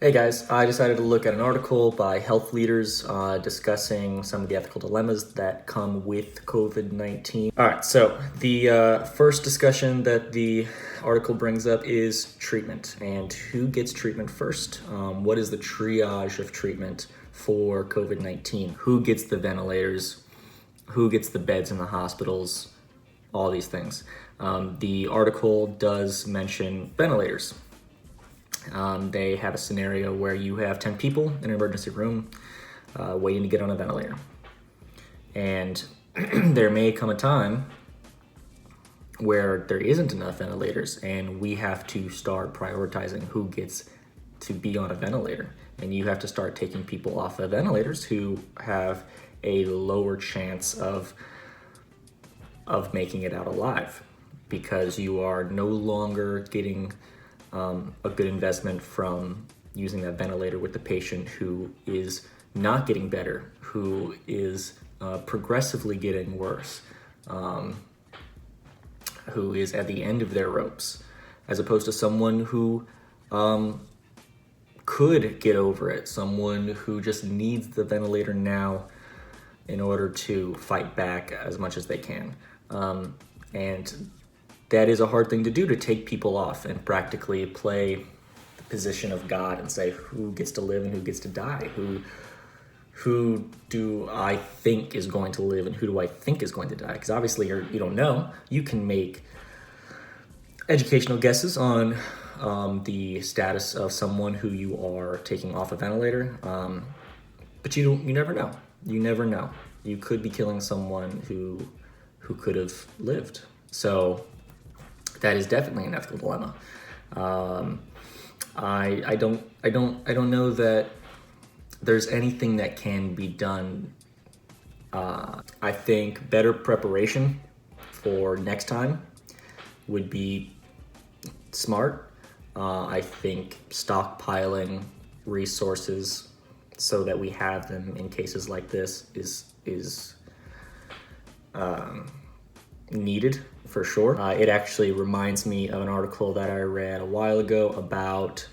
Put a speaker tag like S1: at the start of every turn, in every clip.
S1: Hey guys, I decided to look at an article by health leaders discussing some of the ethical dilemmas that come with COVID-19. All right, so the first discussion that the article brings up is treatment and who gets treatment first. What is the triage of treatment for COVID-19? Who gets the ventilators? Who gets the beds in the hospitals? All these things. The article does mention ventilators. They have a scenario where you have 10 people in an emergency room waiting to get on a ventilator. And there may come a time where there isn't enough ventilators and we have to start prioritizing who gets to be on a ventilator. And you have to start taking people off of ventilators who have a lower chance of making it out alive, because you are no longer getting a good investment from using that ventilator with the patient who is not getting better, who is progressively getting worse, who is at the end of their ropes, as opposed to someone who could get over it, someone who just needs the ventilator now in order to fight back as much as they can. And that is a hard thing to do, to take people off and practically play the position of God and say who gets to live and who gets to die, who do I think is going to live and who do I think is going to die? Because obviously you don't know. You can make educational guesses on the status of someone who you are taking off a ventilator, but you never know. You never know. You could be killing someone who could have lived. So that is definitely an ethical dilemma. I don't know that there's anything that can be done. I think better preparation for next time would be smart. I think stockpiling resources so that we have them in cases like this is needed for sure. It actually reminds me of an article that I read a while ago about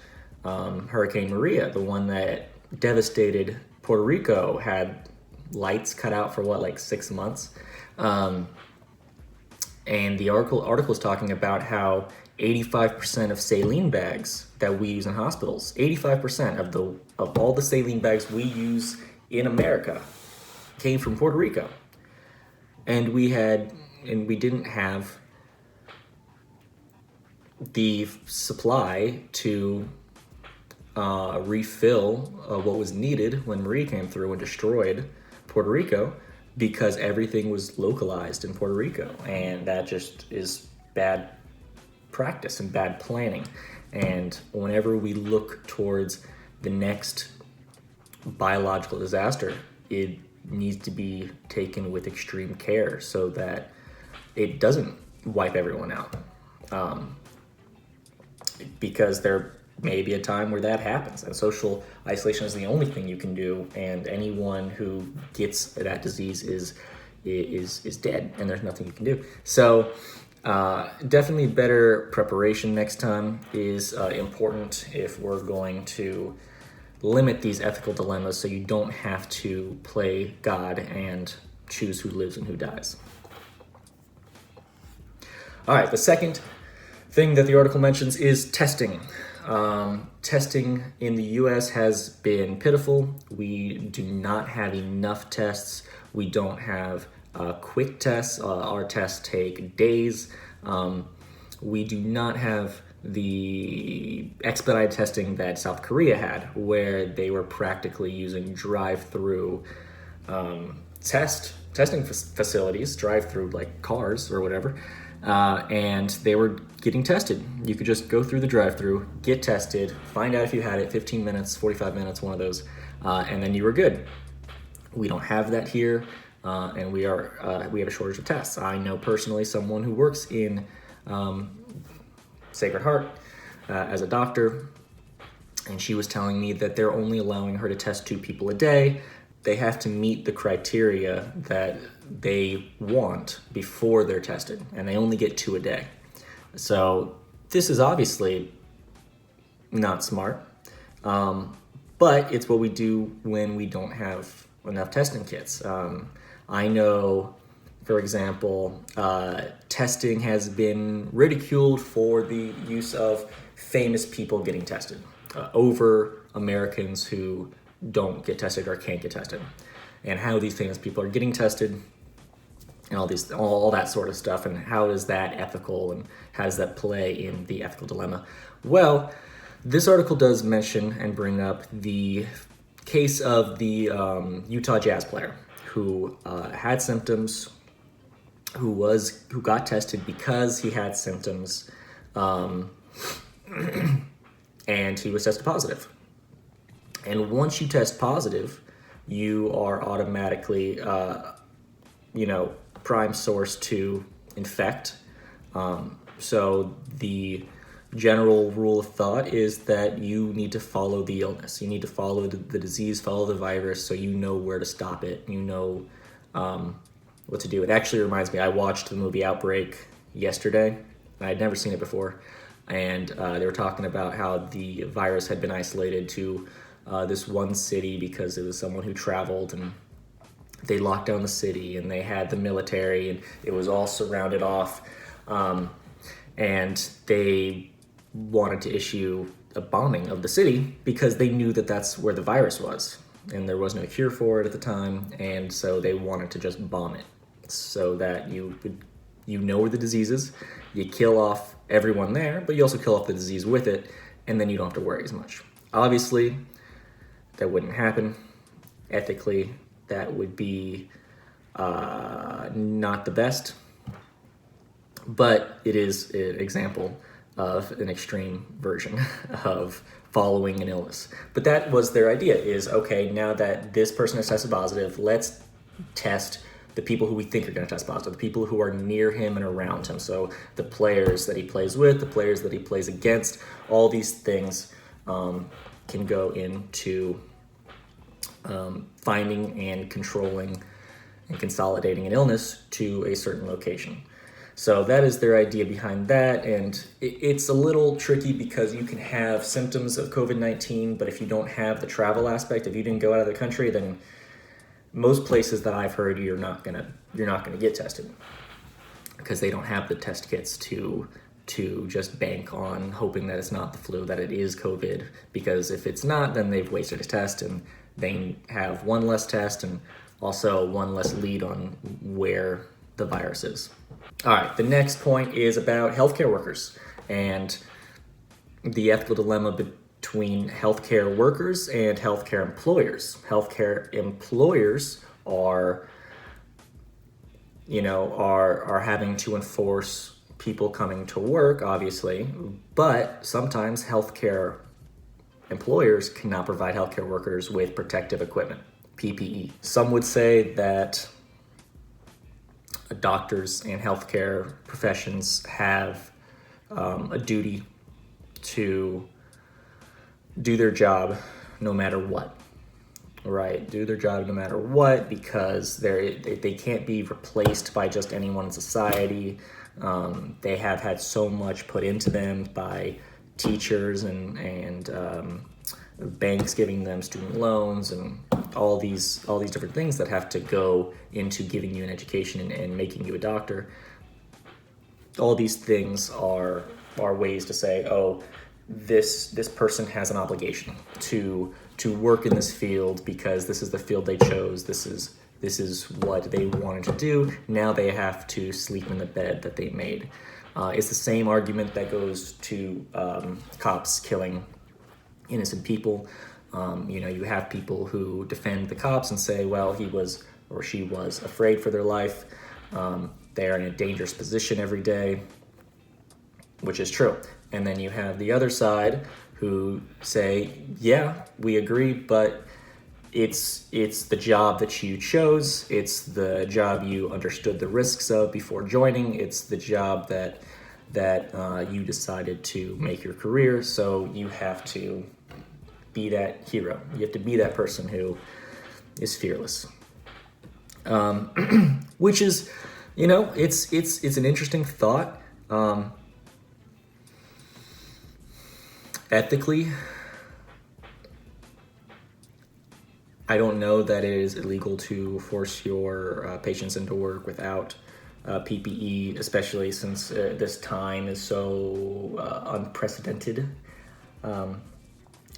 S1: Hurricane Maria, the one that devastated Puerto Rico, had lights cut out for like 6 months. And the article is talking about how 85% of saline bags that we use in hospitals, 85% of all the saline bags we use in America came from Puerto Rico. And we didn't have the supply to refill what was needed when Maria came through and destroyed Puerto Rico, because everything was localized in Puerto Rico. And that just is bad practice and bad planning. And whenever we look towards the next biological disaster, it needs to be taken with extreme care so that it doesn't wipe everyone out. Because there may be a time where that happens, and social isolation is the only thing you can do, and anyone who gets that disease is dead, and there's nothing you can do. So definitely better preparation next time is important if we're going to limit these ethical dilemmas, so you don't have to play God and choose who lives and who dies. All right, the second thing that the article mentions is testing. Testing in the US has been pitiful. We do not have enough tests. We don't have quick tests. Our tests take days. We do not have the expedited testing that South Korea had, where they were practically using drive-through testing facilities, drive-through like cars or whatever, and they were getting tested. You could just go through the drive-through, get tested, find out if you had it, 15 minutes, 45 minutes, one of those, and then you were good. We don't have that here, and we have a shortage of tests. I know personally someone who works in Sacred Heart as a doctor, and she was telling me that they're only allowing her to test 2 people a day. They have to meet the criteria that they want before they're tested, and they only get 2 a day. So this is obviously not smart. But it's what we do when we don't have enough testing kits. I know, for example, testing has been ridiculed for the use of famous people getting tested over Americans who don't get tested or can't get tested, and how these famous people are getting tested, and all that sort of stuff, and how is that ethical, and how does that play in the ethical dilemma? Well, this article does mention and bring up the case of the Utah Jazz player who had symptoms, who got tested because he had symptoms, and he was tested positive. And once you test positive, you are automatically, prime source to infect. So the general rule of thought is that you need to follow the illness. You need to follow the disease, follow the virus, so you know where to stop it. You know what to do. It actually reminds me, I watched the movie Outbreak yesterday. I'd never seen it before. And they were talking about how the virus had been isolated to this one city because it was someone who traveled, and they locked down the city, and they had the military, and it was all surrounded off. And they wanted to issue a bombing of the city because they knew that that's where the virus was, and there was no cure for it at the time, and so they wanted to just bomb it so that you know where the disease is, you kill off everyone there, but you also kill off the disease with it, and then you don't have to worry as much. Obviously, that wouldn't happen. Ethically, that would be not the best, but it is an example of an extreme version of following an illness. But that was their idea, is, okay, now that this person has tested positive, let's test the people who we think are going to test positive, the people who are near him and around him. So the players that he plays with, the players that he plays against, all these things can go into finding and controlling and consolidating an illness to a certain location. So that is their idea behind that, and it's a little tricky because you can have symptoms of COVID-19, but if you don't have the travel aspect, if you didn't go out of the country, then most places that I've heard you're not gonna get tested because they don't have the test kits to just bank on hoping that it's not the flu, that it is COVID, because if it's not, then they've wasted a test, and they have one less test and also one less lead on where the virus is. All right, the next point is about healthcare workers and the ethical dilemma between healthcare workers and healthcare employers. Healthcare employers are having to enforce people coming to work, obviously, but sometimes healthcare employers cannot provide healthcare workers with protective equipment, PPE. Some would say that doctors and healthcare professions have a duty to do their job no matter what, right? Do their job no matter what, because they can't be replaced by just anyone in society. They have had so much put into them by teachers and banks giving them student loans and all these different things that have to go into giving you an education and making you a doctor. All these things are ways to say, oh, this person has an obligation to work in this field because this is the field they chose. This is what they wanted to do. Now they have to sleep in the bed that they made. It's the same argument that goes to cops killing innocent people. You have people who defend the cops and say, well, he was or she was afraid for their life. They are in a dangerous position every day, which is true. And then you have the other side who say, yeah, we agree, but it's the job that you chose. It's the job you understood the risks of before joining. It's the job that you decided to make your career. So you have to be that hero. You have to be that person who is fearless. Which is, it's an interesting thought. Ethically, I don't know that it is illegal to force your patients into work without PPE, especially since this time is so unprecedented.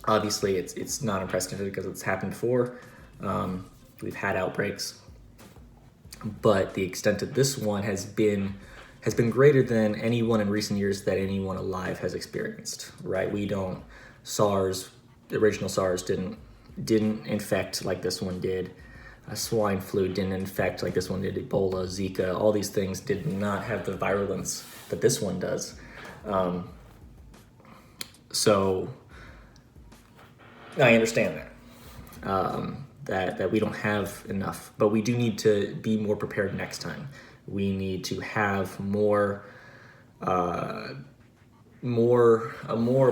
S1: Obviously, it's not unprecedented because it's happened before. We've had outbreaks, but the extent of this one has been greater than any one in recent years that anyone alive has experienced. Right? The original SARS didn't infect like this one did. Swine flu didn't infect like this one did. Ebola, Zika, all these things did not have the virulence that this one does. So I understand that we don't have enough, but we do need to be more prepared next time. We need to have more of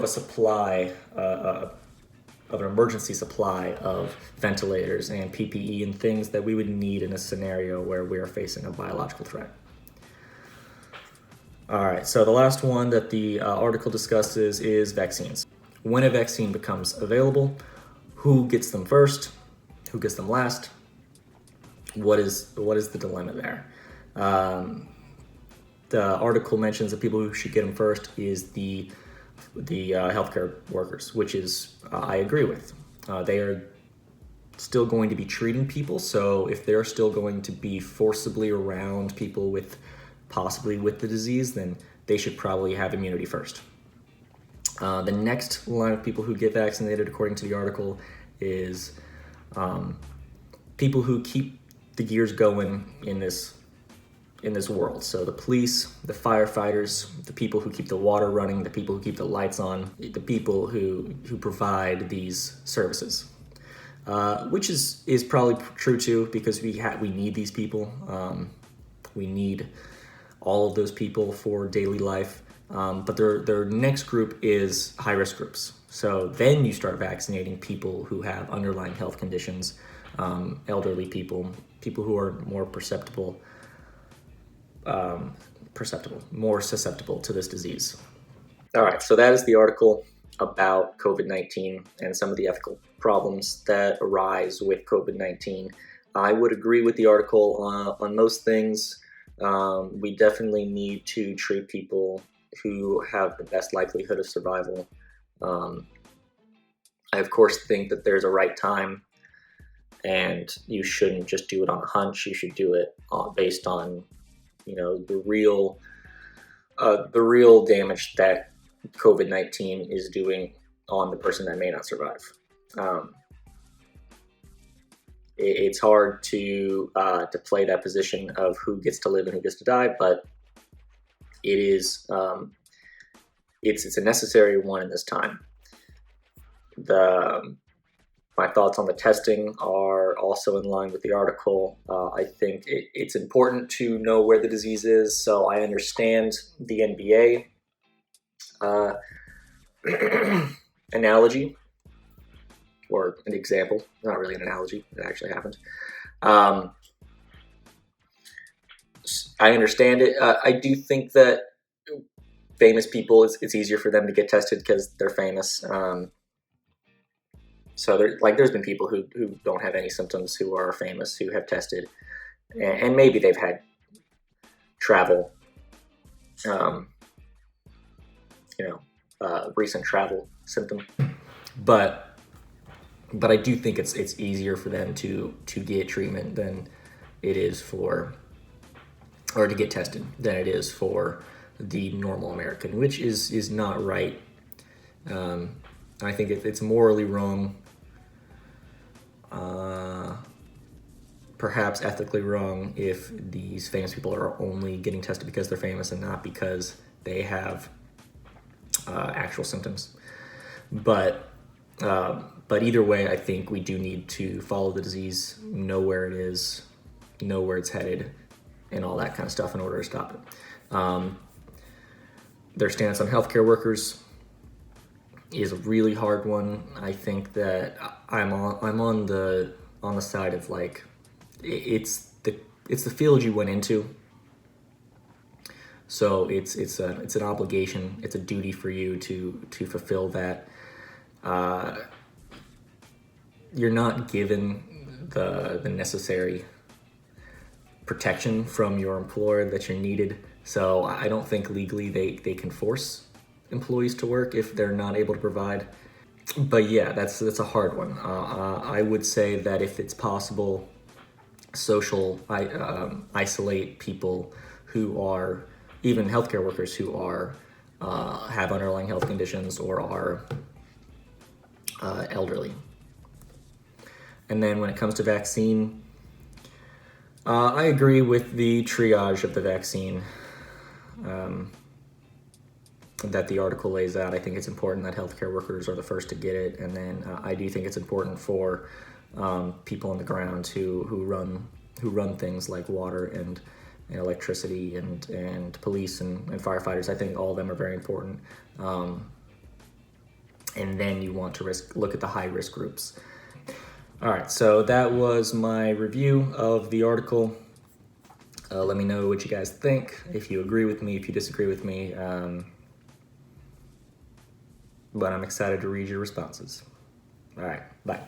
S1: a supply, of an emergency supply of ventilators and PPE and things that we would need in a scenario where we are facing a biological threat. All right, so the last one that the article discusses is vaccines. When a vaccine becomes available, who gets them first? Who gets them last? What is the dilemma there? The article mentions that people who should get them first is the healthcare workers, which is I agree with. They are still going to be treating people, so if they're still going to be forcibly around people possibly with the disease, then they should probably have immunity first. The next line of people who get vaccinated, according to the article, is people who keep the gears going in this world. So the police, the firefighters, the people who keep the water running, the people who keep the lights on, the people who provide these services, which is probably true too, because we need these people. We need all of those people for daily life. But their next group is high-risk groups. So then you start vaccinating people who have underlying health conditions, elderly people who are more more susceptible to this disease. All right, so that is the article about COVID-19 and some of the ethical problems that arise with COVID-19. I would agree with the article on most things. We definitely need to treat people who have the best likelihood of survival. I, of course, think that there's a right time, and you shouldn't just do it on a hunch. You should do it based on, the real damage that COVID-19 is doing on the person that may not survive. It's hard to play that position of who gets to live and who gets to die, but it is it's a necessary one in this time. My thoughts on the testing are also in line with the article. I think it's important to know where the disease is. So I understand the NBA analogy, or an example. Not really an analogy. It actually happened. I understand it. I do think that famous people, it's easier for them to get tested because they're famous. So there's been people who don't have any symptoms who are famous who have tested, and maybe they've had travel, recent travel symptom, but I do think it's easier for them to get treatment than it is or to get tested than it is for the normal American, which is not right. I think it's morally wrong, perhaps ethically wrong, if these famous people are only getting tested because they're famous and not because they have actual symptoms. But either way, I think we do need to follow the disease, know where it is, know where it's headed, and all that kind of stuff in order to stop it. Their stance on healthcare workers is a really hard one. I think that I'm on the side of it's the field you went into. So it's an obligation, it's a duty for you to fulfill that. you're not given the necessary protection from your employer that you're needed. So I don't think legally they can force employees to work if they're not able to provide. But yeah, that's a hard one. I would say that if it's possible, isolate people who are, even healthcare workers who are have underlying health conditions or are elderly. And then when it comes to vaccine, I agree with the triage of the vaccine that the article lays out. I think it's important that healthcare workers are the first to get it, and then I do think it's important for people on the ground who run things like water and electricity and police and firefighters. I think all of them are very important. And then you want to look at the high risk groups. All right, so that was my review of the article. Let me know what you guys think, if you agree with me, if you disagree with me. But I'm excited to read your responses. All right, bye.